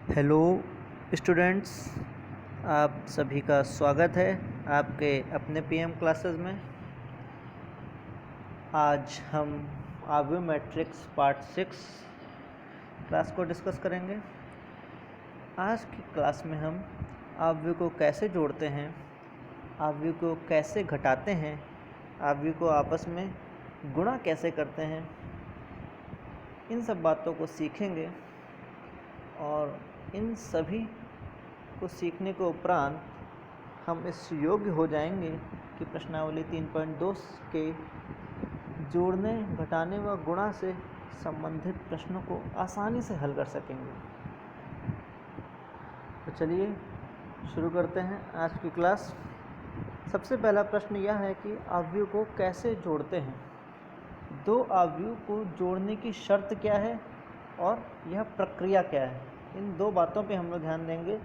Hello students, आप सभी का स्वागत है आपके अपने पीएम क्लासेस में। आज हम आव्यू मैट्रिक्स पार्ट 6 क्लास को डिस्कस करेंगे। आज की क्लास में हम आव्यू को कैसे जोड़ते हैं, आव्यू को कैसे घटाते हैं, आव्यू को आपस में गुणा कैसे करते हैं, इन सब बातों को सीखेंगे। और इन सभी को सीखने के उपरांत हम इस योग्य हो जाएंगे कि प्रश्नावली 3.2 के जोड़ने, घटाने व गुणा से संबंधित प्रश्नों को आसानी से हल कर सकेंगे। तो चलिए शुरू करते हैं आज की क्लास। सबसे पहला प्रश्न यह है कि आव्यूह को कैसे जोड़ते हैं। दो आव्यूह को जोड़ने की शर्त क्या है और यह प्रक्रिया क्या है। इन दो बातों पे हम लोग ध्यान देंगे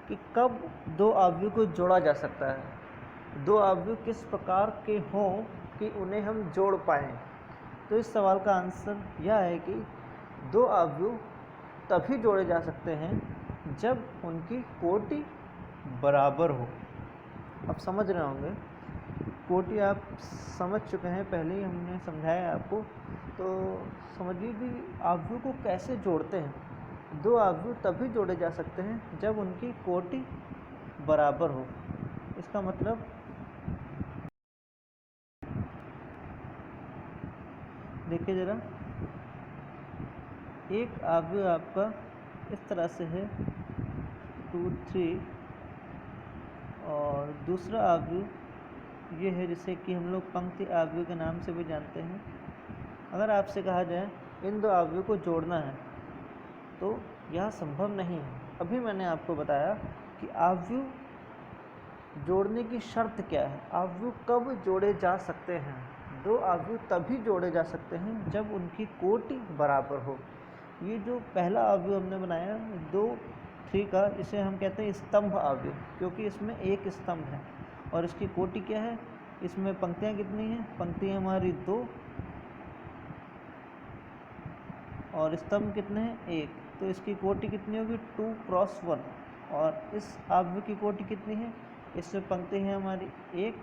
कि कब दो आव्यूह को जोड़ा जा सकता है, दो आव्यूह किस प्रकार के हों कि उन्हें हम जोड़ पाएँ। तो इस सवाल का आंसर यह है कि दो आव्यूह तभी जोड़े जा सकते हैं जब उनकी कोटि बराबर हो। आप समझ रहे होंगे, कोटि आप समझ चुके हैं, पहले ही हमने समझाया आपको। तो समझिए कि आव्यूह को कैसे जोड़ते हैं। दो आव्यूह तभी जोड़े जा सकते हैं जब उनकी कोटि बराबर हो। इसका मतलब देखिए ज़रा, एक आव्यूह आपका इस तरह से है 2, 3, और दूसरा आव्यूह ये है जिसे कि हम लोग पंक्ति आव्यूह के नाम से भी जानते हैं। अगर आपसे कहा जाए इन दो आव्यूह को जोड़ना है तो यह संभव नहीं है। अभी मैंने आपको बताया कि आव्यूह जोड़ने की शर्त क्या है, आव्यूह कब जोड़े जा सकते हैं। दो आव्यूह तभी जोड़े जा सकते हैं जब उनकी कोटि बराबर हो। ये जो पहला आव्यूह हमने बनाया 2, 3 का, इसे हम कहते हैं स्तंभ आव्यूह, क्योंकि इसमें एक स्तंभ है और इसकी कोटि क्या है। इसमें पंक्तियाँ कितनी हैं, पंक्तियाँ हमारी 2 और स्तंभ कितने हैं, 1। तो इसकी कोटि कितनी होगी, 2 क्रॉस 1। और इस आव्यूह की कोटि कितनी है, इसमें पंक्ति है हमारी 1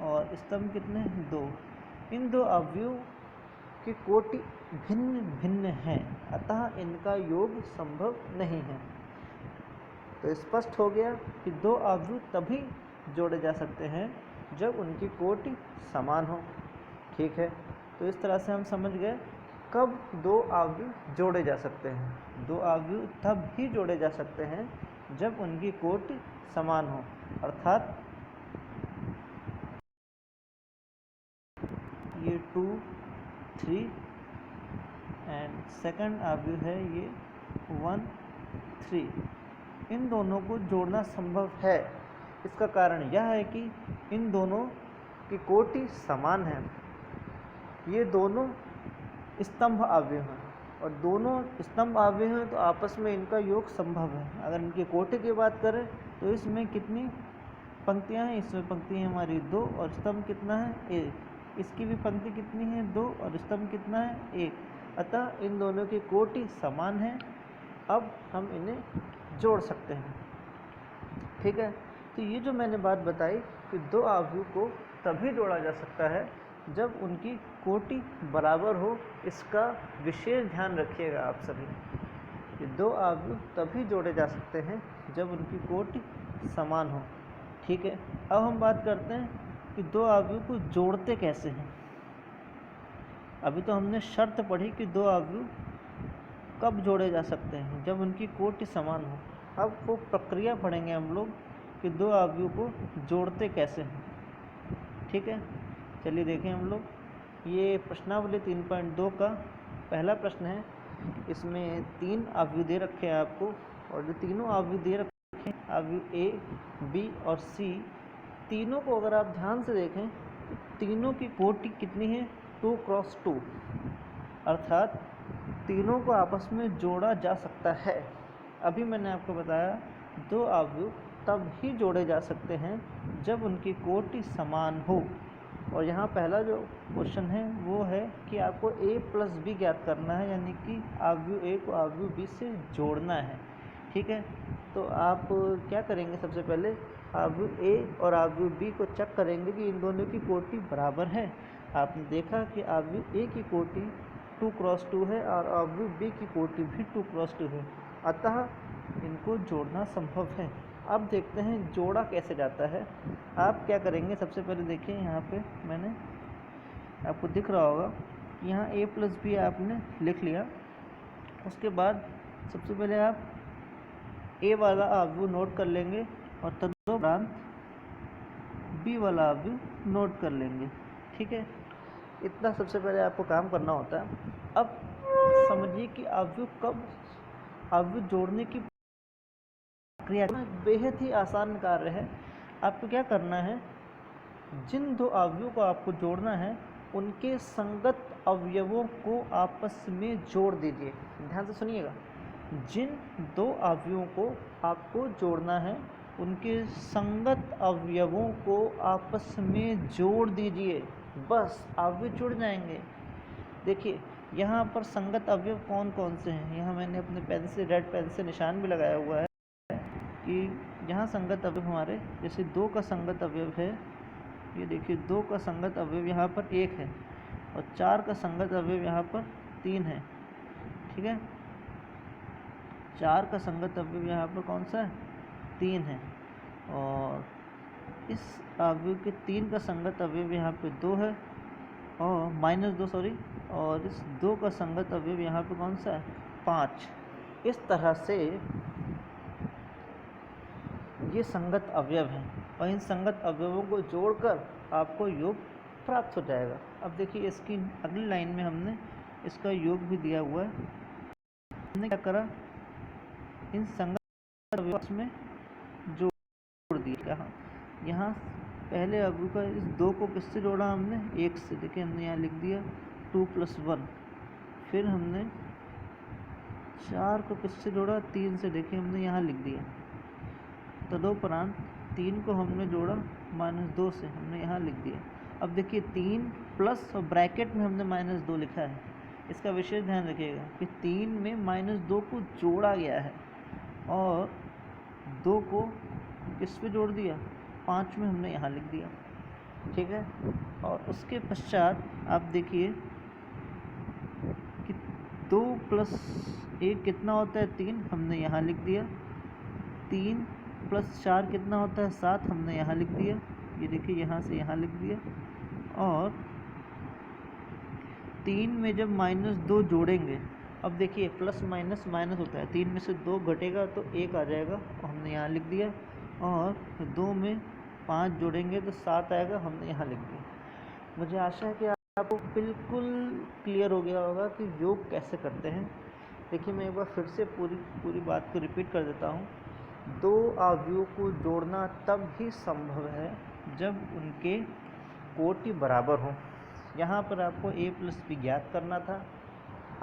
और स्तंभ कितने हैं, 2। इन दो आव्यूह की कोटि भिन्न भिन्न हैं, अतः इनका योग संभव नहीं है। तो स्पष्ट हो गया कि दो आव्यूह तभी जोड़े जा सकते हैं जब उनकी कोटि समान हो। ठीक है, तो इस तरह से हम समझ गए कब दो आव्यूह जोड़े जा सकते हैं। दो आव्यूह तब ही जोड़े जा सकते हैं जब उनकी कोटि समान हो, अर्थात ये 2, 3 एंड सेकंड आव्यूह है ये 1, 3। इन दोनों को जोड़ना संभव है। इसका कारण यह है कि इन दोनों की कोटि समान है। ये दोनों स्तंभ आव्यूह हैं और दोनों स्तंभ आव्यूह हैं तो आपस में इनका योग संभव है। अगर इनकी कोटि की बात करें तो इसमें कितनी पंक्तियां हैं, इसमें पंक्ति है हमारी 2 और स्तंभ कितना है, 1। इसकी भी पंक्ति कितनी है, 2 और स्तंभ कितना है, 1। अतः इन दोनों की कोटि समान है। अब हम इन्हें जोड़ सकते हैं। ठीक है, तो ये जो मैंने बात बताई कि दो आव्यूह को तभी जोड़ा जा सकता है जब उनकी कोटि बराबर हो, इसका विशेष ध्यान रखिएगा आप सभी कि दो आव्यूह तभी जोड़े जा सकते हैं जब उनकी कोटि समान हो। ठीक है, अब हम बात करते हैं कि दो आव्यूह को जोड़ते कैसे हैं। अभी तो हमने शर्त पढ़ी कि दो आव्यूह कब जोड़े जा सकते हैं, जब उनकी कोटि समान हो। अब वो प्रक्रिया पढ़ेंगे हम लोग कि दो आव्यूह को जोड़ते कैसे हैं। ठीक है, चलिए देखें हम लोग। ये प्रश्नावली 3.2 का पहला प्रश्न है। इसमें 3 आव्यूह दे रखे हैं आपको, और जो तीनों आव्यूह दे रखे हैं, आव्यूह ए, बी और सी, तीनों को अगर आप ध्यान से देखें तो तीनों की कोटि कितनी है, 2 क्रॉस 2, अर्थात तीनों को आपस में जोड़ा जा सकता है। अभी मैंने आपको बताया दो आव्यूह तब ही जोड़े जा सकते हैं जब उनकी कोटि समान हो। और यहाँ पहला जो क्वेश्चन है वो है कि आपको a प्लस बी ज्ञात करना है, यानी कि आव्यूह ए को आव्यूह बी से जोड़ना है। ठीक है। तो आप क्या करेंगे, सबसे पहले अवयव ए और अवयव बी को चेक करेंगे कि इन दोनों की कोटि बराबर है। आपने देखा कि अवयव ए की कोटि 2 क्रॉस 2 है और अवयव बी की कोटि भी 2 क्रॉस 2 है, अतः इनको जोड़ना संभव है। अब देखते हैं जोड़ा कैसे जाता है। आप क्या करेंगे, सबसे पहले देखिए यहाँ पे मैंने आपको दिख रहा होगा, यहाँ a प्लस बी आपने लिख लिया। उसके बाद सबसे पहले आप a वाला अवयव नोट कर लेंगे और तदुपरांत b वाला अवयव नोट कर लेंगे, ठीक है। इतना सबसे पहले आपको काम करना होता है। अब समझिए कि अवयव जोड़ने की प्रक्रिया बेहद ही आसान कार्य है। आपको क्या करना है, जिन दो अवयवों को आपको जोड़ना है उनके संगत अवयवों को आपस में जोड़ दीजिए। ध्यान से सुनिएगा, जिन दो अवयवों को आपको जोड़ना है उनके संगत अवयवों को आपस में जोड़ दीजिए, बस अवयव जुड़ जाएंगे। देखिए यहाँ पर संगत अवयव कौन कौन से हैं, यहाँ मैंने अपने पेन से, रेड पेन से निशान भी लगाया हुआ है कि यहाँ संगत अवयव हमारे, जैसे 2 का संगत अवयव है, ये देखिए 2 का संगत अवयव यहाँ पर 1 है और 4 का संगत अवयव यहाँ पर 3 है, ठीक है। 4 का संगत अवयव यहाँ पर कौन सा है, 3 है, और इस अवयव के 3 का संगत अवयव यहाँ पे 2 है और -2 सॉरी, और इस 2 का संगत अवयव यहाँ पे कौन सा है, 5। इस तरह से ये संगत अवयव हैं और इन संगत अवयवों को जोड़कर आपको योग प्राप्त हो जाएगा। अब देखिए इसकी अगली लाइन में हमने इसका योग भी दिया हुआ है। हमने क्या करा, इन संगत अवयवों में जोड़ दिया। यहाँ पहले अवयव का इस 2 को किससे जोड़ा हमने, 1 से। देखिए हमने यहाँ लिख दिया 2 + 1। फिर हमने 4 को किससे जोड़ा, 3 से। देखिए हमने यहाँ लिख दिया। तदुपरांत 3 को हमने जोड़ा -2 से, हमने यहाँ लिख दिया। अब देखिए 3 प्लस और ब्रैकेट में हमने -2 लिखा है। इसका विशेष ध्यान रखिएगा कि 3 में -2 को जोड़ा गया है और 2 को किस पे जोड़ दिया, 5 में हमने यहाँ लिख दिया, ठीक है। और उसके पश्चात आप देखिए कि 2 + 1 कितना होता है, 3, हमने यहाँ लिख दिया। 3 + 4 कितना होता है, 7, हमने यहाँ लिख दिया। ये देखिए यहाँ से यहाँ लिख दिया। और 3 में जब -2 जोड़ेंगे, अब देखिए प्लस माइनस माइनस होता है, 3 में से 2 घटेगा तो 1 आ जाएगा, हमने यहाँ लिख दिया। और 2 में 5 जोड़ेंगे तो 7 आएगा, हमने यहाँ लिख दिया। मुझे आशा है कि आपको बिल्कुल क्लियर हो गया होगा कि योग कैसे करते हैं। देखिए मैं एक बार फिर से पूरी बात को रिपीट कर देता हूँ। 2 अवयवों को जोड़ना तब ही संभव है जब उनके कोटि बराबर हो। यहाँ पर आपको a + b ज्ञात करना था।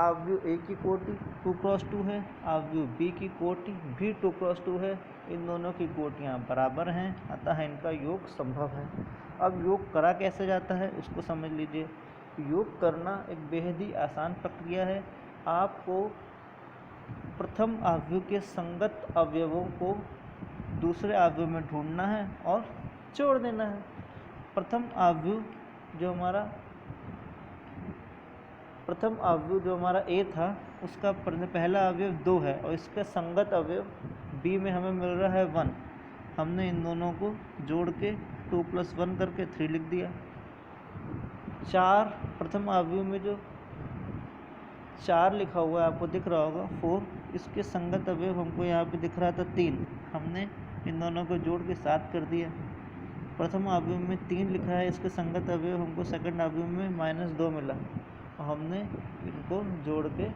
अवयव a की कोटि 2 क्रॉस 2 है, अवयव b की कोटि भी 2 क्रॉस 2 है। इन दोनों की कोटियाँ बराबर हैं, अतः इनका योग संभव है। अब योग करा कैसे जाता है उसको समझ लीजिए। योग करना एक बेहद ही आसान प्रक्रिया है। आपको प्रथम अवयव के संगत अवयवों को दूसरे अवयव में ढूंढना है और जोड़ देना है। प्रथम अवयव जो हमारा a था, उसका पहला अवयव 2 है और इसका संगत अवयव b में हमें मिल रहा है 1। हमने इन दोनों को जोड़ के 2 + 1 करके 3 लिख दिया। 4 प्रथम अवयव में जो 4 लिखा हुआ है आपको दिख रहा होगा 4, इसके संगत अवयव हमको यहाँ पे दिख रहा था 3, हमने इन दोनों को जोड़ के 7 कर दिया। प्रथम अवयव में 3 लिखा है, इसके संगत अवयव हमको सेकंड अवयव में -2 मिला और हमने इनको जोड़ के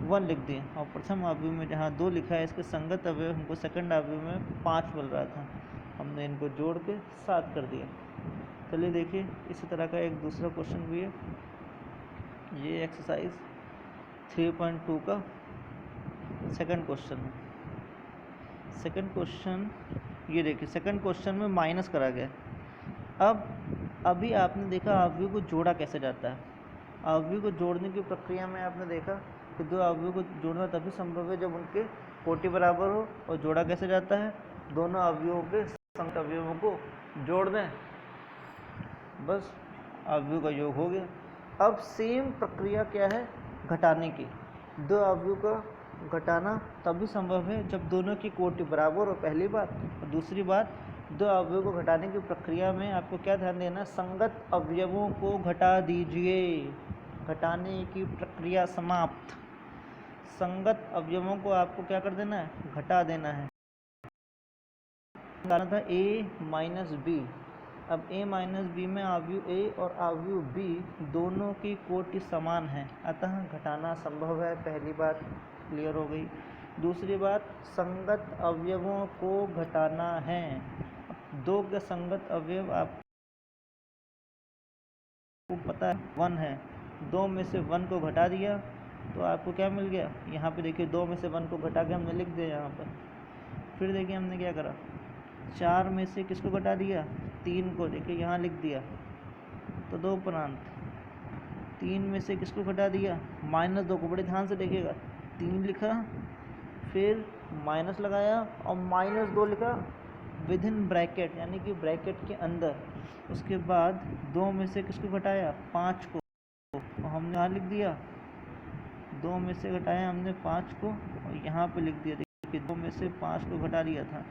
1 लिख दिया। और प्रथम अवयव में जहाँ 2 लिखा है, इसके संगत अवयव हमको सेकंड अवयव में 5 मिल रहा था, हमने इनको जोड़ के 7 कर दिया। चलिए देखिए इसी तरह का एक दूसरा क्वेश्चन भी है। ये एक्सरसाइज 3.2 का सेकंड क्वेश्चन है। सेकंड क्वेश्चन ये देखिए, सेकंड क्वेश्चन में माइनस करा गया। अभी आपने देखा अवयव को जोड़ा कैसे जाता है। अवयव को जोड़ने की प्रक्रिया में आपने देखा कि 2 अवयव को जोड़ना तभी संभव है जब उनके कोटि बराबर हो और जोड़ा कैसे जाता है, दोनों अवयवों के संगत अवयवों को जोड़ दें, बस अवयव का योग हो गया। अब सेम प्रक्रिया क्या है घटाने की, दो अवयव का घटाना तभी संभव है जब दोनों की कोटि बराबर हो, पहली बात। और दूसरी बात, दो अवयवों को घटाने की प्रक्रिया में आपको क्या ध्यान देना, संगत अवयवों को घटा दीजिए। घटाने की प्रक्रिया समाप्त, संगत अवयवों को आपको क्या कर देना है, घटा देना है। था a माइनस बी, अब a माइनस बी में अवयव a और अवयव b दोनों की कोटि समान है, अतः घटाना संभव है। पहली बात क्लियर हो गई। दूसरी बात, संगत अवयवों को घटाना है। दो के संगत अवयव आपको पता है 1 है, 2 में से 1 को घटा दिया तो आपको क्या मिल गया, यहाँ पे देखिए 2 में से 1 को घटा के हमने लिख दिया यहाँ पर। फिर देखिए हमने क्या करा, 4 में से किसको घटा दिया, 3 को, देखिए यहाँ लिख दिया तो 2 उपरांत 3 में से किसको घटा दिया, -2 को, बड़े ध्यान से देखिएगा, 3 लिखा फिर माइनस लगाया और -2 लिखा विद इन ब्रैकेट, यानी कि ब्रैकेट के अंदर। उसके बाद 2 में से किसको घटाया, 5 को, और हमने यहाँ लिख दिया 2 में से घटाया हमने 5 को और यहाँ पे लिख दिया, देखिए 2 में से 5 को घटा दिया था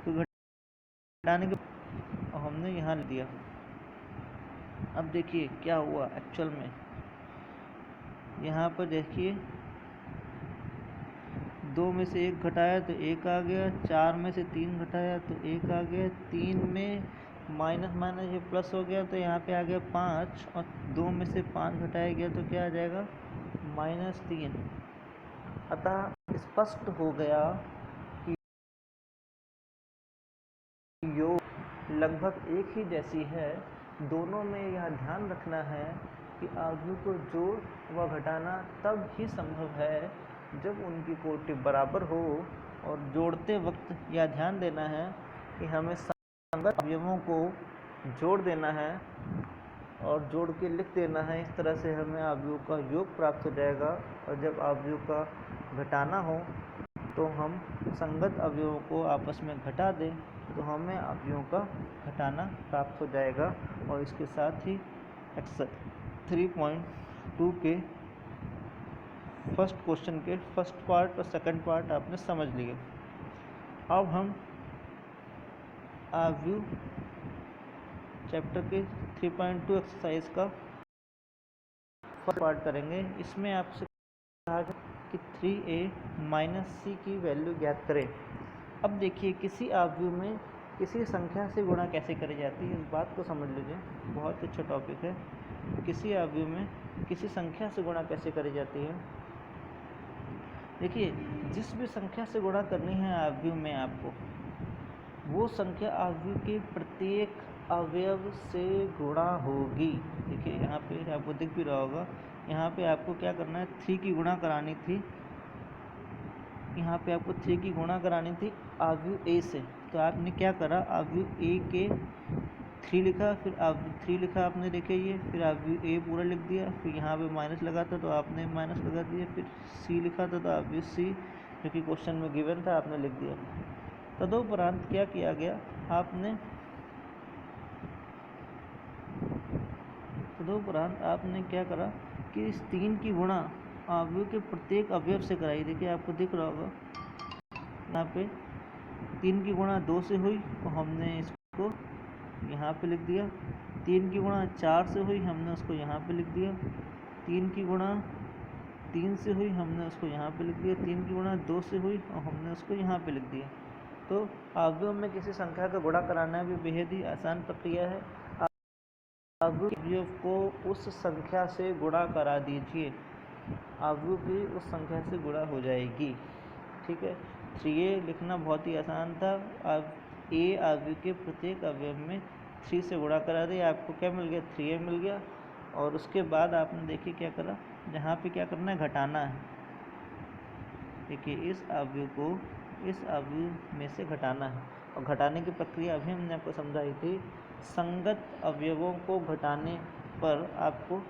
तो घटाने के और हमने यहाँ लिख दिया। अब देखिए क्या हुआ एक्चुअल में, यहाँ पर देखिए 2 में से 1 घटाया तो 1 आ गया, 4 में से 3 घटाया तो 1 आ गया, 3 में माइनस माइनस ये प्लस हो गया तो यहाँ पे आ गया 5, और 2 में से 5 घटाया गया तो क्या आ जाएगा, -3। अतः स्पष्ट हो गया कि योग लगभग एक ही जैसी है। दोनों में यह ध्यान रखना है कि अवयव को जोड़ व घटाना तब ही संभव है जब उनकी कोटि बराबर हो, और जोड़ते वक्त यह ध्यान देना है कि हमें संगत अवयवों को जोड़ देना है और जोड़ के लिख देना है। इस तरह से हमें अवयव का योग प्राप्त हो जाएगा, और जब अवयव का घटाना हो तो हम संगत अवयवों को आपस में घटा दें तो हमें अवयवों का घटाना प्राप्त हो जाएगा। और इसके साथ ही एक्सरसाइज 3.2 के फर्स्ट क्वेश्चन के फर्स्ट पार्ट और सेकंड पार्ट आपने समझ लिए। अब हम अवयव चैप्टर के 3.2 एक्सरसाइज का फर्स्ट पार्ट करेंगे। इसमें आपसे कहा कि 3a माइनस c की वैल्यू ज्ञात करें। अब देखिए किसी अवयव में किसी संख्या से गुणा कैसे करी जाती है, इस बात को समझ लीजिए, बहुत अच्छा टॉपिक है। किसी अवयव में किसी संख्या से गुणा कैसे करी जाती है, देखिए जिस भी संख्या से गुणा करनी है अवयव में आपको, वो संख्या अवयव के प्रत्येक अवयव से गुणा होगी। देखिए यहाँ पे आपको दिख भी रहा होगा, यहाँ पे आपको क्या करना है, 3 की गुणा करानी थी, यहाँ पे आपको 3 की गुणा करानी थी अवयव a से, तो आपने क्या करा, अवयव a के 3 लिखा, फिर अवयव 3 लिखा आपने, देखिए ये, फिर अवयव a पूरा लिख दिया, फिर यहाँ पे माइनस लगा था तो आपने माइनस लगा दिया, फिर c लिखा था तो अवयव c जो कि क्वेश्चन में गिवन था आपने लिख दिया। तदुपरांत क्या किया गया, आपने क्या करा कि इस 3 की गुणा अवयव के प्रत्येक अवयव से कराई। देखिए आपको दिख रहा होगा यहाँ पे 3 की गुणा 2 से हुई तो हमने इसको यहाँ पे लिख दिया, 3 की गुणा 4 से हुई हमने उसको यहाँ पे लिख दिया, 3 की गुणा 3 से हुई हमने उसको यहाँ पे लिख दिया, 3 की गुणा 2 से हुई और हमने उसको यहाँ पे लिख दिया। तो अवयव में किसी संख्या का गुणा कराना भी बेहद ही आसान प्रक्रिया है। अवयव को उस संख्या से गुणा करा दीजिए, अवयव की उस संख्या से गुणा हो जाएगी। ठीक है, 3a लिखना बहुत ही आसान था। अब a अवयव के प्रत्येक अवयव में 3 से गुणा करा दिया, आपको क्या मिल गया, 3a मिल गया। और उसके बाद आपने देखिए क्या करा, जहाँ पे क्या करना है, घटाना है। देखिए इस अवयव को इस अवयव में से घटाना है, और घटाने की प्रक्रिया अभी हमने आपको समझाई थी। संगत अवयवों को घटाने पर आपको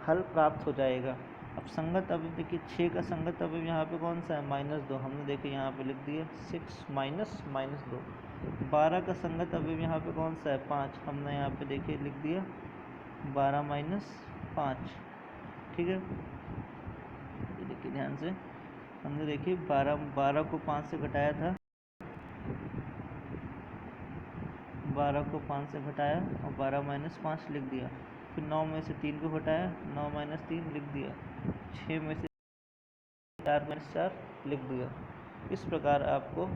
हल प्राप्त हो जाएगा। अब संगत अवयव देखिए 6 का संगत अवयव यहाँ पे कौन सा है, -2, हमने देखिए यहाँ पे लिख दिया 6 माइनस -2। 12 का संगत अवयव यहाँ पे कौन सा है, 5, हमने यहाँ पे देखिए लिख दिया 12 माइनस 5। ठीक है, ये देखिए ध्यान से, हमने देखिए 12 को 5 से घटाया था, 12 को 5 से घटाया और 12 माइनस 5 लिख दिया। फिर 9 में से 3 को घटाया, 9 माइनस 3 लिख दिया। 6 में से 4 माइनस 4 लिख दिया। इस प्रकार आपको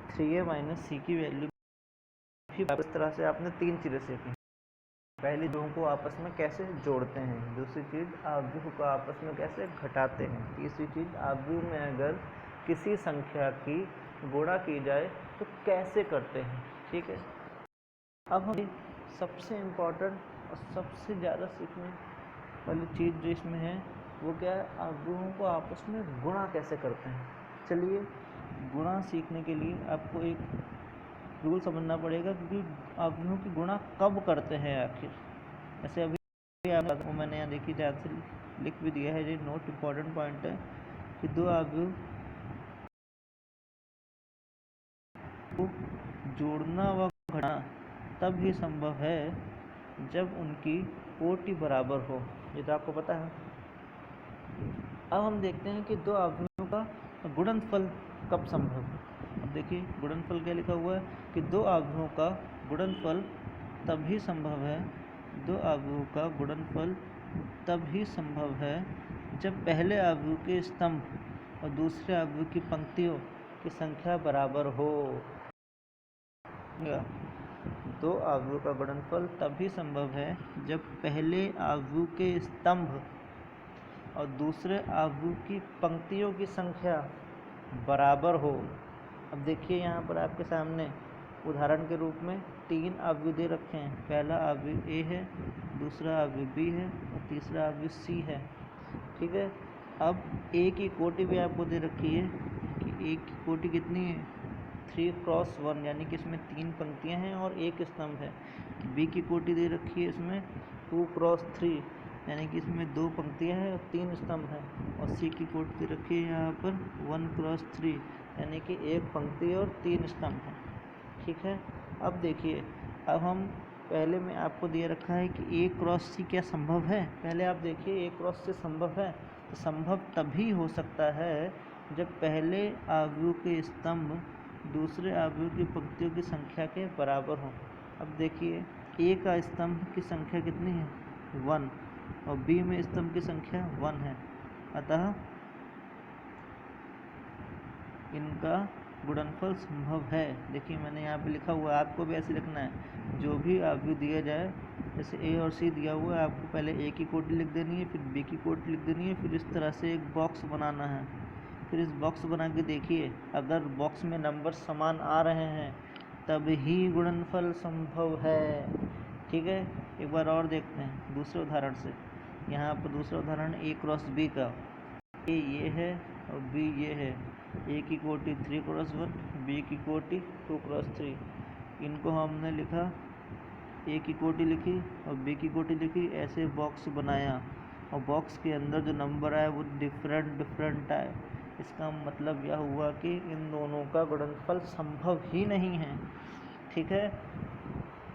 3a माइनस सी की वैल्यू, इस तरह से आपने 3 चीज़ें सीखी। पहली दो को आपस में कैसे जोड़ते हैं, दूसरी चीज़ आव्यूह को आपस में कैसे घटाते हैं, तीसरी चीज़ आव्यूह में अगर किसी संख्या की गुणा की जाए तो कैसे करते हैं। ठीक है, अब हम सबसे इम्पोर्टेंट और सबसे ज़्यादा सीखने वाली चीज़ जो इसमें है वो क्या है, आव्यूहों को आपस में गुणा कैसे करते हैं। चलिए, गुणा सीखने के लिए आपको एक रूल समझना पड़ेगा, क्योंकि आव्यूहों की गुणा कब करते हैं आखिर। ऐसे अभी आपको मैंने यहाँ देखिए ध्यान से लिख भी दिया है, ये नोट इम्पॉर्टेंट पॉइंट है कि दो आव्यूह को जोड़ना व घटाना तब ही संभव है जब उनकी कोटि बराबर हो। ये तो आपको पता है। अब हम देखते हैं कि दो आव्यूहों का गुणनफल कब संभव है। अब देखिए गुणनफल क्या लिखा हुआ है कि दो आव्यूहों का गुणनफल तभी संभव है, दो आव्यूहों का गुणनफल तभी संभव है जब पहले आव्यूह के स्तंभ और दूसरे आव्यूह की पंक्तियों की संख्या बराबर हो। दो आव्यूह का गुणनफल तभी संभव है जब पहले आव्यूह के स्तंभ और दूसरे आव्यूह की पंक्तियों की संख्या बराबर हो। अब देखिए यहाँ पर आपके सामने उदाहरण के रूप में 3 आव्यूह दे रखे हैं। पहला आव्यूह ए है, दूसरा आव्यूह बी है और तीसरा आव्यूह सी है। ठीक है, अब ए की कोटि भी आपको दे रखी है कि ए की कोटि कितनी है, 3 क्रॉस 1, यानी कि इसमें 3 पंक्तियां हैं और एक स्तंभ है। बी की कोटि दे रखी है इसमें 2 क्रॉस 3, यानी कि इसमें 2 पंक्तियां हैं और 3 स्तंभ हैं। और सी की कोटि दे रखी है यहाँ पर 1 क्रॉस 3, यानी कि 1 पंक्ति और 3 स्तंभ हैं। ठीक है, अब देखिए, अब हम पहले में आपको दिया रखा है कि ए क्रॉस सी क्या संभव है। पहले आप देखिए ए क्रॉस सी संभव है, तो संभव तभी हो सकता है जब पहले आव्यूह के स्तंभ दूसरे आव्यूह की पंक्तियों की संख्या के बराबर हो। अब देखिए ए का स्तंभ की संख्या कितनी है, 1, और बी में स्तंभ की संख्या 1 है, अतः इनका गुणनफल संभव है। देखिए मैंने यहाँ पे लिखा हुआ है, आपको भी ऐसे लिखना है। जो भी आव्यूह दिया जाए, जैसे ए और सी दिया हुआ है, आपको पहले ए की कोटि लिख देनी है, फिर बी की कोटि लिख देनी है, फिर इस तरह से एक बॉक्स बनाना है। फिर इस बॉक्स बना के देखिए, अगर बॉक्स में नंबर समान आ रहे हैं तब ही गुणनफल संभव है। ठीक है, एक बार और देखते हैं दूसरे उदाहरण से। यहाँ पर दूसरा उदाहरण ए क्रॉस बी का। ए ये है और बी ये है। ए की कोटि 3 क्रॉस 1, बी की कोटि 2 क्रॉस 3। इनको हमने लिखा, ए की कोटि लिखी और बी की कोटि लिखी, ऐसे बॉक्स बनाया और बॉक्स के अंदर जो नंबर आए वो डिफरेंट आए। इसका मतलब यह हुआ कि इन दोनों का गुणनफल संभव ही नहीं है। ठीक है,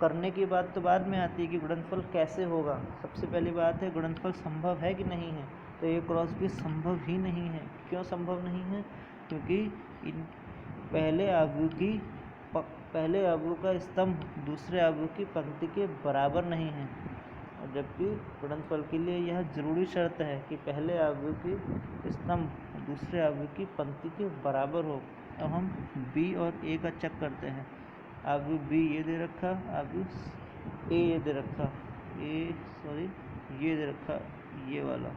करने की बात तो बाद में आती है कि गुणनफल कैसे होगा। सबसे पहली बात है गुणनफल संभव है कि नहीं है। तो ए क्रॉस बी संभव ही नहीं है। क्यों संभव नहीं है? क्योंकि इन पहले आव्यूह का स्तंभ दूसरे आव्यूह की पंक्ति के बराबर नहीं है, और जबकि गुणनफल के लिए यह जरूरी शर्त है कि पहले आव्यूह की स्तंभ दूसरे आव्यूह की पंक्ति के बराबर हो। अब हम बी और ए का चेक करते हैं। आव्यूह बी ये दे रखा, आव्यूह ए ये दे रखा, ये दे रखा, ये वाला।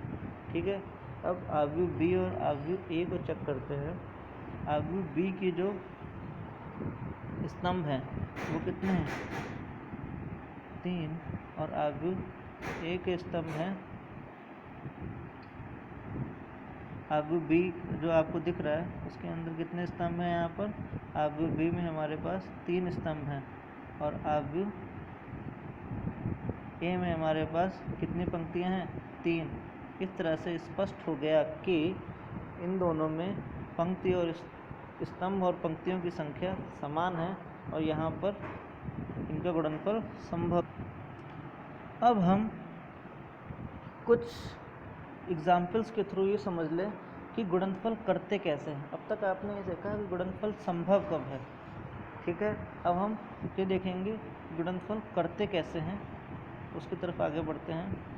ठीक है, अब आव्यूह बी और आव्यूह ए को चेक करते हैं। आव्यूह बी की जो स्तंभ हैं वो कितने हैं, 3, और आव्यूह ए के स्तंभ हैं, आव्यूह बी जो आपको दिख रहा है उसके अंदर कितने स्तंभ हैं। यहाँ पर आव्यूह बी में हमारे पास 3 स्तंभ हैं और आव्यूह ए में हमारे पास कितनी पंक्तियां हैं? 3। इस तरह से स्पष्ट हो गया कि इन दोनों में पंक्ति और स्तंभ और पंक्तियों की संख्या समान है और यहाँ पर इनका गुणनफल संभव। अब हम कुछ एग्जाम्पल्स के थ्रू ये समझ लें कि गुणनफल करते कैसे हैं। अब तक आपने ये देखा कि गुणनफल संभव कब है, ठीक है। अब हम ये देखेंगे गुणनफल करते कैसे हैं, उसकी तरफ आगे बढ़ते हैं।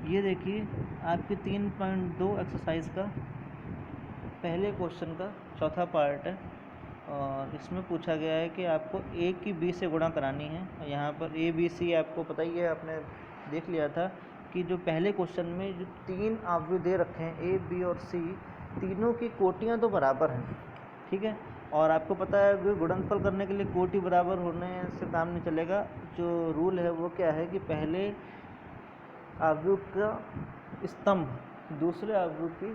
ये देखिए आपकी 3.2 एक्सरसाइज का पहले क्वेश्चन का चौथा पार्ट है और इसमें पूछा गया है कि आपको ए की बी से गुणा करानी है। यहाँ पर ए बी सी आपको पता ही है, आपने देख लिया था कि जो पहले क्वेश्चन में जो 3 अवयव दे रखे हैं ए बी और सी, तीनों की कोटियाँ तो बराबर हैं, ठीक है। और आपको पता है कि गुणनफल करने के लिए कोटि बराबर होने से काम नहीं चलेगा। जो रूल है वो क्या है कि पहले अवयव का स्तंभ दूसरे अवयव की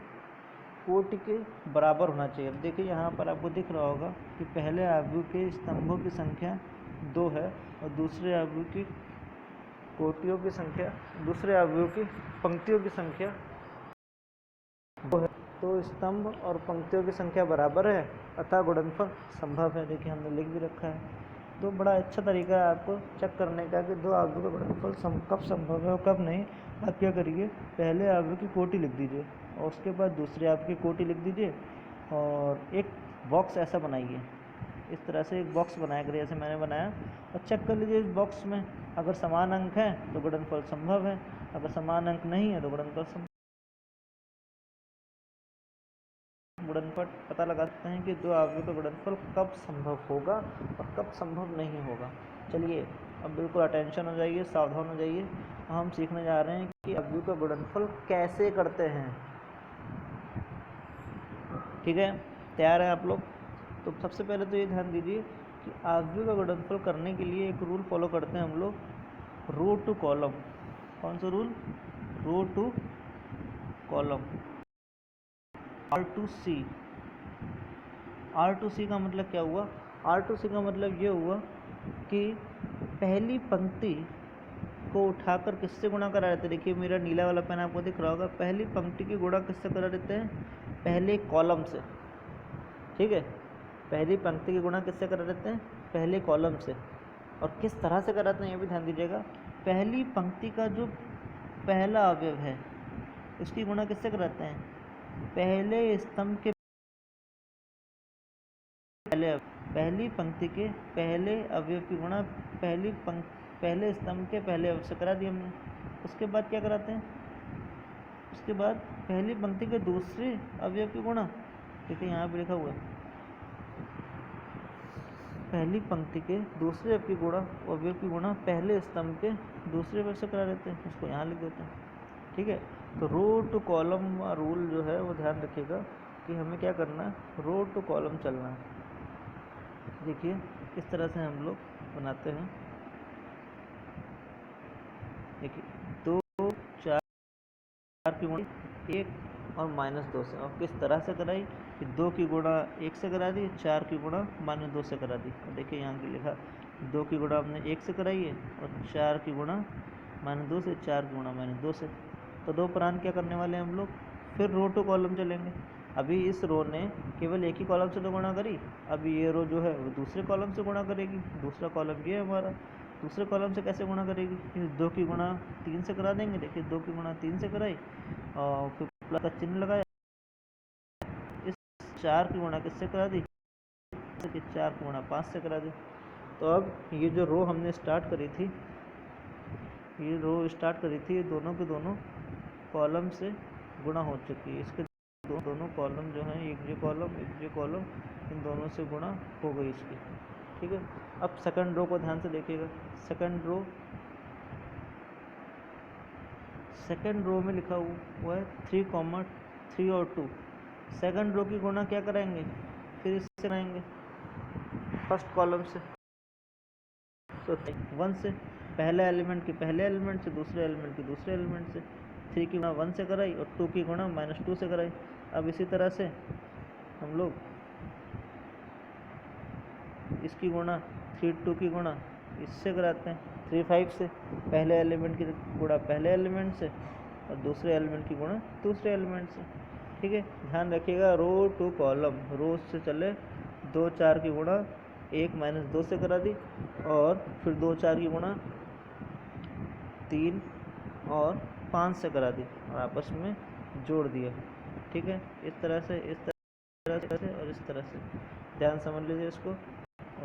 कोटि के बराबर होना चाहिए। अब देखिए यहाँ पर आपको दिख रहा होगा कि पहले अवयव के स्तंभों की संख्या 2 है और दूसरे अवयव की कोटियों की संख्या, दूसरे अवयव की पंक्तियों की संख्या 2 है। तो स्तंभ और पंक्तियों की संख्या बराबर है अतः गुणनफल संभव है। देखिए हमने लिख भी रखा है। तो बड़ा अच्छा तरीका है आपको चेक करने का कि दो अवयव का गुणनफल कब संभव है और कब नहीं। आप क्या करिए, पहले अवयव की कोटि लिख दीजिए और उसके बाद दूसरे अवयव की कोटि लिख दीजिए और एक बॉक्स ऐसा बनाइए, इस तरह से एक बॉक्स बनाया करिए जैसे मैंने बनाया और चेक कर लीजिए इस बॉक्स में अगर समान अंक है तो गुणनफल संभव है, अगर समान अंक नहीं है तो गुणनफल गुणनफल पता लगा सकते हैं कि दो अवयव का गुणनफल कब संभव होगा और कब संभव नहीं होगा। चलिए अब बिल्कुल अटेंशन हो जाइए, सावधान हो जाइए। हम सीखने जा रहे हैं कि अवयव का गुणनफल कैसे करते हैं, ठीक है। तैयार हैं आप लोग? तो सबसे पहले तो ये ध्यान दीजिए कि अवयव का गुणनफल करने के लिए एक रूल फॉलो करते हैं हम लोग, रो टू कॉलम। कौन सा रूल? रो टू कॉलम, R2C। R2C का मतलब क्या हुआ? R2C का मतलब ये हुआ कि पहली पंक्ति को उठाकर किससे गुणा करा देते हैं। देखिए मेरा नीला वाला पेन आपको दिख रहा होगा, पहली पंक्ति की गुणा किससे करा देते हैं? पहले कॉलम से, ठीक है। पहली पंक्ति की गुणा किससे करा देते हैं? पहले कॉलम से। और किस तरह से कराते हैं ये भी ध्यान दीजिएगा। पहली पंक्ति का जो पहला अवयव है उसकी गुणा किससे कराते हैं? पहले स्तंभ के पहली पंक्ति के पहले अवयव की गुणा पहले स्तंभ के पहले अवयव से करा दिया हमने। उसके बाद क्या कराते हैं? उसके बाद पहली पंक्ति के दूसरे अवयव की गुणा, देखिए यहाँ पे लिखा हुआ है, पहली पंक्ति के दूसरे अवयव की गुणा पहले स्तंभ के दूसरे अवयव से करा देते हैं। इसको यहाँ लिख देते हैं, ठीक है। तो रो टू कॉलम रूल जो है वो ध्यान रखिएगा कि हमें क्या करना है, रो टू कॉलम चलना है। देखिए इस तरह से हम लोग बनाते हैं। देखिए 2 4 की गुणा 1 और -2 से, और किस तरह से कराई कि 2 की गुणा 1 से करा दी, 4 की गुणा -2 से करा दी। और देखिए यहाँ की लिखा 2 की गुणा हमने 1 से कराई है और 4 की गुणा -2 से, 4 की गुणा -2 से। तो दो प्रांत क्या करने वाले हैं हम लोग, फिर रो टू कॉलम चलेंगे। अभी इस रो ने केवल एक ही कॉलम से तो गुणा करी, अभी ये रो जो है वो दूसरे कॉलम से गुणा करेगी। दूसरा कॉलम ये है हमारा, दूसरे कॉलम से कैसे गुणा करेगी? इस 2 की गुणा 3 से करा देंगे। देखिए 2 की गुणा 3 से कराई और फिर प्लस का चिन्ह लगाया। इस 4 की गुणा किससे करा दी? 4 की गुणा 5 से करा दी। तो अब ये जो रो हमने स्टार्ट करी थी, ये दोनों के दोनों कॉलम से गुणा हो चुकी है। इसके दोनों कॉलम जो हैं, एक ये कॉलम, इन दोनों से गुणा हो गई इसकी, ठीक है। अब सेकंड रो को ध्यान से देखिएगा। सेकंड रो में लिखा हुआ है 3, और 2। सेकंड रो की गुणा क्या कराएंगे? फिर इससे कराएंगे फर्स्ट कॉलम से, तो 1 से, पहले एलिमेंट के पहले एलिमेंट से, दूसरे एलिमेंट के दूसरे एलिमेंट से। 3 की गुणा 1 से कराई और 2 की गुणा -2 से कराई। अब इसी तरह से हम लोग इसकी गुणा 3 2 की गुणा इससे कराते हैं 3 5 से, पहले एलिमेंट की गुणा पहले एलिमेंट से और दूसरे एलिमेंट की गुणा दूसरे एलिमेंट से। ठीक है, ध्यान रखिएगा रो टू कॉलम, रो से चले 2 4 की गुणा 1 माइनस 2 से करा दी और फिर 2 4 की गुणा 3 और 5 से करा दी और आपस में जोड़ दिया। ठीक है, इस तरह से और इस तरह से ध्यान समझ लीजिए इसको।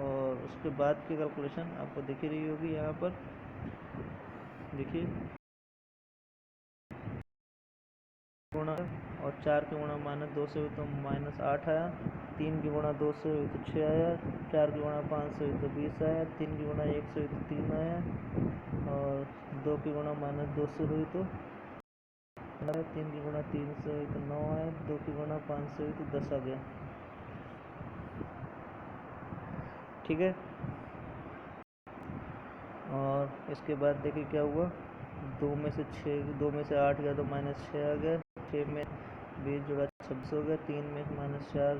और उसके बाद की कैलकुलेशन आपको दिख रही होगी यहाँ पर, देखिए गुणा और 4 की गुणा माइनस 2 से हुई तो -8 आया, 3 की गुणा 2 से हुई तो 6 आया, 4 की गुणा 5 से हुई तो 20 आया, 3 की गुणा 1 से हुई तो 3 आया और 2 की गुणा -2 से हुई तो 3 की गुणा 3 से हुई तो 9 आया, 2 की गुणा 5 से हुई तो 10 आ गया। ठीक है, और इसके बाद देखिए क्या हुआ, 2 में से 8 गया तो -6 आ गया, 6 में 20 जोड़ा 26 हो गया, 3 में -4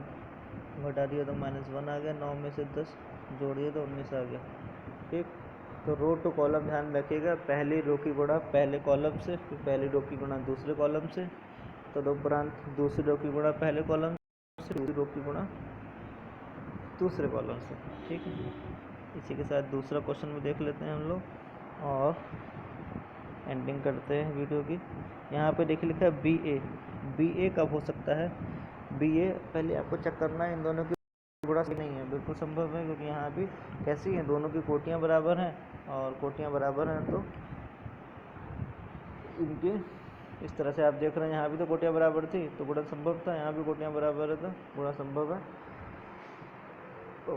घटा दिया तो -1 आ गया, 9 में से 10 जोड़ दिया तो 19 आ गया। ठीक, तो रो टू कॉलम ध्यान रखिएगा, पहली रो की गुणा पहले कॉलम से, फिर पहली रो की गुणा दूसरे कॉलम से, तदुपरांत दूसरी रो की गुणा पहले कॉलम से, दूसरी रो की गुणा दूसरे कॉलम से। ठीक है, इसी के साथ दूसरा क्वेश्चन भी देख लेते हैं हम लोग और एंडिंग करते हैं वीडियो की। यहाँ पे देखिए लिखा है बी ए कब हो सकता है, बी ए पहले आपको चेक करना है इन दोनों की गुणा नहीं है, बिल्कुल संभव है क्योंकि यहाँ भी कैसी हैं, दोनों की कोटियाँ बराबर हैं और कोटियाँ बराबर हैं तो इनके इस तरह से आप देख रहे हैं, यहाँ भी तो कोटियाँ बराबर थी तो गुणा संभव था, यहाँ भी कोटियाँ बराबर है तो गुणा संभव है। तो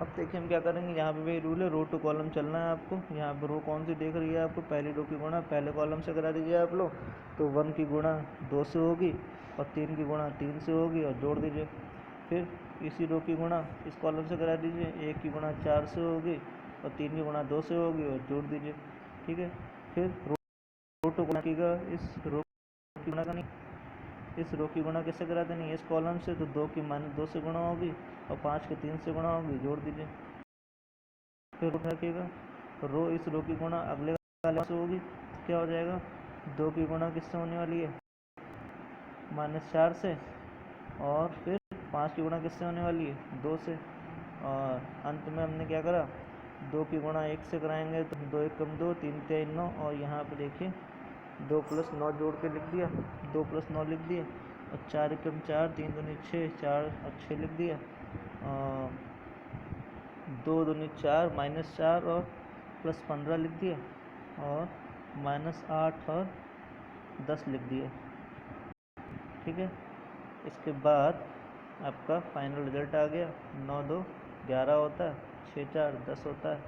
अब देखिए हम क्या करेंगे, यहाँ पे भी रूल है रो टू कॉलम चलना है आपको। यहाँ पर रो कौन सी देख रही है आपको, पहली रो की गुणा पहले कॉलम से करा दीजिए आप लोग, तो 1 की गुणा 2 से होगी और 3 की गुणा 3 से होगी और जोड़ दीजिए। फिर इसी रो की गुणा इस कॉलम से करा दीजिए, 1 की गुणा 4 से होगी और 3 की गुणा 2 से होगी और जोड़ दीजिए। ठीक है, फिर रो टू गुणा कीगा इस रो की गुणा का नहीं, इस रो की गुणा किससे करा देनी, इस कॉलम से, तो 2 की -2 से गुणा होगी और 5 के 3 से गुणा होगी, जोड़ दीजिए। फिर रखिएगा रो इस रो की गुणा अगले कॉलम से होगी, क्या हो जाएगा, 2 की गुणा किससे होने वाली है, -4 से, और फिर 5 की गुणा किससे होने वाली है, 2 से, और अंत में हमने क्या करा, 2 की गुणा 1 से कराएंगे तो 2 1 कम 2 3 3 9 और यहाँ पे देखिए 2 + 9 जोड़ के लिख दिया, 2 + 9 लिख दिया और 4 1 4 3 दूनी 6 4 और 6 लिख दिया, 2 दूनी 4 -4 और +15 लिख दिया और -8 और 10 लिख दिया। ठीक है, इसके बाद आपका फाइनल रिजल्ट आ गया, 9 2 11 होता है, 6 4 10 होता है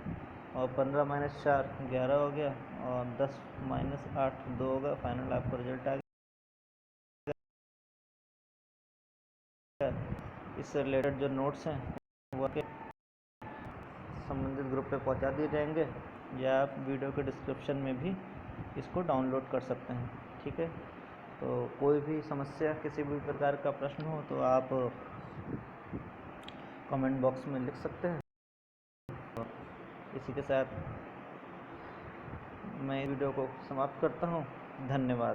और 15 - 4 11 हो गया और 10 - 8 2 होगा। फाइनल आपका रिजल्ट आ गया। इससे रिलेटेड जो नोट्स हैं वो के संबंधित ग्रुप पे पहुंचा दिए जाएंगे या आप वीडियो के डिस्क्रिप्शन में भी इसको डाउनलोड कर सकते हैं। ठीक है, तो कोई भी समस्या किसी भी प्रकार का प्रश्न हो तो आप कमेंट बॉक्स में लिख सकते हैं। इसी के साथ मैं वीडियो को समाप्त करता हूँ। धन्यवाद।